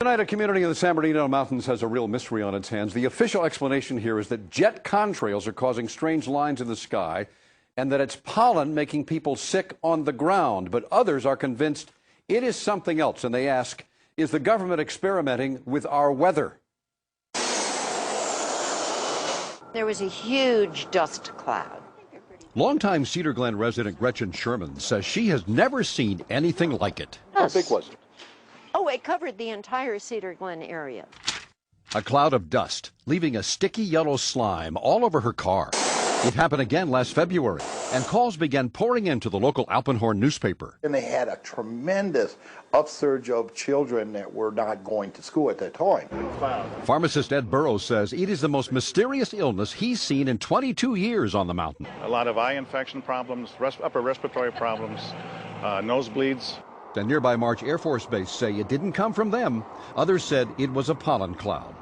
Tonight, a community in the San Bernardino Mountains has a real mystery on its hands. The official explanation here is that jet contrails are causing strange lines in the sky and that it's pollen making people sick on the ground. But others are convinced it is something else, and they ask, is the government experimenting with our weather? There was a huge dust cloud. Longtime Cedar Glen resident Gretchen Sherman says she has never seen anything like it. Yes. How big was it? Oh, it covered the entire Cedar Glen area. A cloud of dust, leaving a sticky yellow slime all over her car. It happened again last February, and calls began pouring into the local Alpenhorn newspaper. And they had a tremendous upsurge of children that were not going to school at that time. Pharmacist Ed Burrows says it is the most mysterious illness he's seen in 22 years on the mountain. A lot of eye infection problems, upper respiratory problems, nosebleeds. The nearby March Air Force Base say it didn't come from them. Others said it was a pollen cloud.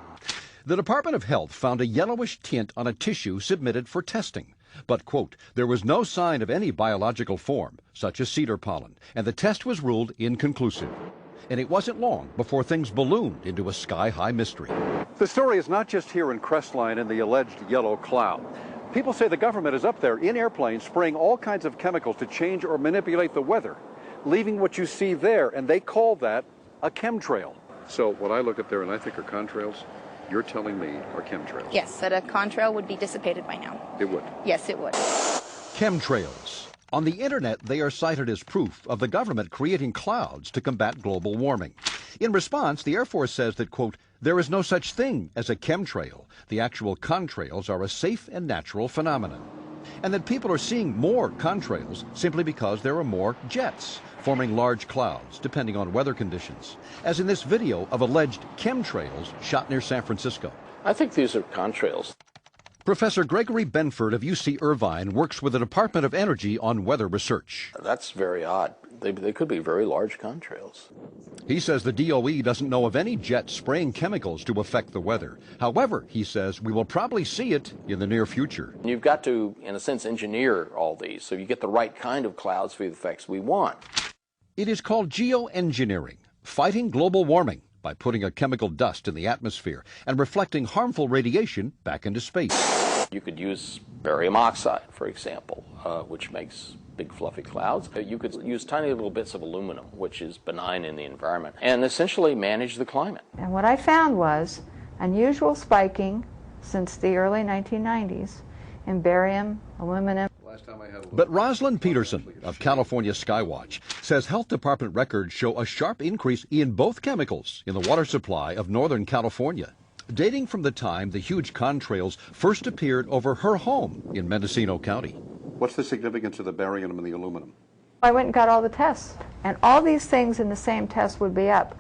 The Department of Health found a yellowish tint on a tissue submitted for testing. But, quote, there was no sign of any biological form, such as cedar pollen, and the test was ruled inconclusive. And it wasn't long before things ballooned into a sky-high mystery. The story is not just here in Crestline and the alleged yellow cloud. People say the government is up there in airplanes spraying all kinds of chemicals to change or manipulate the weather, leaving what you see there, and they call that a chemtrail. So what I look at there and I think are contrails, you're telling me are chemtrails? Yes, that a contrail would be dissipated by now. It would? Yes, it would. Chemtrails. On the internet, they are cited as proof of the government creating clouds to combat global warming. In response, the Air Force says that, quote, there is no such thing as a chemtrail. The actual contrails are a safe and natural phenomenon. And that people are seeing more contrails simply because there are more jets forming large clouds, depending on weather conditions, as in this video of alleged chemtrails shot near San Francisco. I think these are contrails. Professor Gregory Benford of UC Irvine works with the Department of Energy on weather research. That's very odd. They could be very large contrails. He says the DOE doesn't know of any jets spraying chemicals to affect the weather. However, he says we will probably see it in the near future. You've got to, in a sense, engineer all these so you get the right kind of clouds for the effects we want. It is called geoengineering, fighting global warming by putting a chemical dust in the atmosphere and reflecting harmful radiation back into space. You could use barium oxide, for example, which makes big fluffy clouds. You could use tiny little bits of aluminum, which is benign in the environment, and essentially manage the climate. And what I found was unusual spiking since the early 1990s in barium, aluminum. But Rosalind Peterson of California Skywatch says health department records show a sharp increase in both chemicals in the water supply of Northern California, dating from the time the huge contrails first appeared over her home in Mendocino County. What's the significance of the barium and the aluminum? I went and got all the tests, and all these things in the same test would be up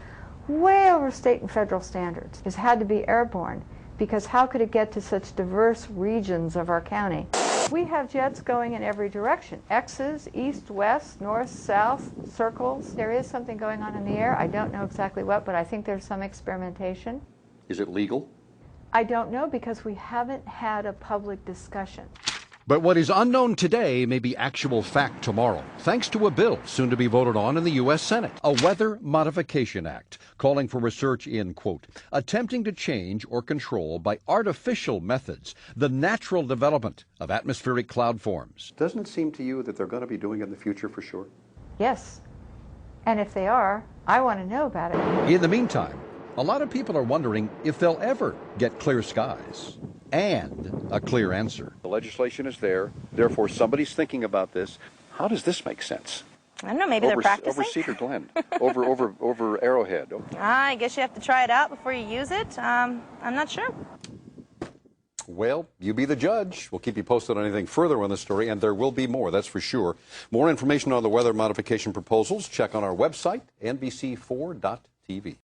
way over state and federal standards. It had to be airborne, because how could it get to such diverse regions of our county? We have jets going in every direction. X's, east, west, north, south, circles. There is something going on in the air. I don't know exactly what, but I think there's some experimentation. Is it legal? I don't know, because we haven't had a public discussion. But what is unknown today may be actual fact tomorrow, thanks to a bill soon to be voted on in the U.S. Senate, a Weather Modification Act, calling for research in, quote, attempting to change or control by artificial methods the natural development of atmospheric cloud forms. Doesn't it seem to you that they're going to be doing it in the future for sure? Yes. And if they are, I want to know about it. In the meantime, a lot of people are wondering if they'll ever get clear skies and a clear answer. The legislation is there, therefore somebody's thinking about this. How does this make sense? I don't know, maybe they're practicing? Over Cedar Glen, over Arrowhead. I guess you have to try it out before you use it. I'm not sure. Well, you be the judge. We'll keep you posted on anything further on the story, and there will be more, that's for sure. More information on the weather modification proposals, check on our website, NBC4.tv.